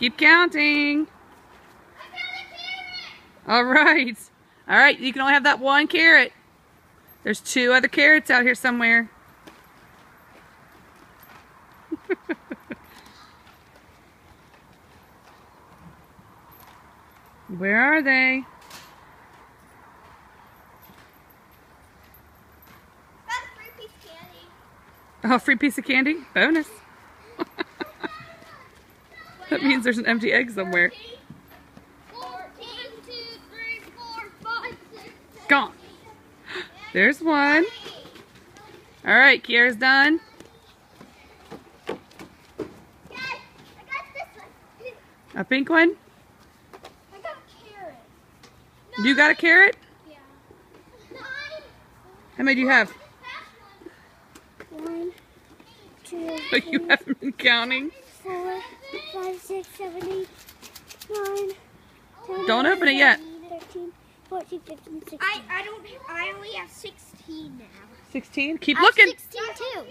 Keep counting. All right. All right, you can only have that one carrot. There's 2 other carrots out here somewhere. Where are they? Got a free piece of candy. Oh, free piece of candy? Bonus. That means there's an empty egg somewhere. 14, 2, 3, 4, 5, 6, 7, Gone. There's one. All right, Kiara's done. Guys, I got this one. A pink one? I got a carrot. You got a carrot? Yeah. 9. How many do you have? 1, 2, Oh, you haven't been counting. 4, 5, 6, 7, 8, 9, 10. Don't open it yet. 13, 14, 15, 16. I only have 16 now. 16? Keep looking. 16 too.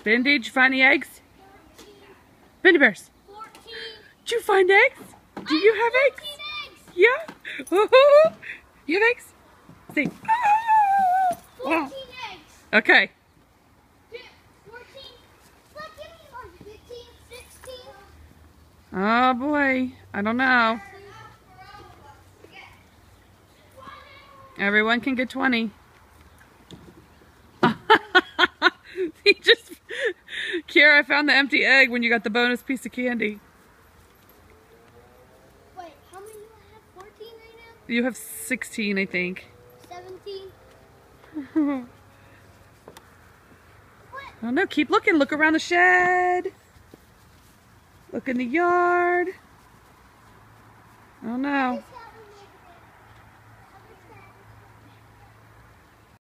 Bendy, did you find the eggs? Bendy Bears, 14. did you find eggs? Do you have eggs? Yeah? You have eggs? See. 14 eggs. Okay. 14. Look, give me one. 15, 16. Oh boy. I don't know. Everyone can get 20. He just... Kiara, I found the empty egg when you got the bonus piece of candy. Wait, how many do I have? 14 right now? You have 16, I think. 17. I don't know. Keep looking. Look around the shed. Look in the yard. I don't know.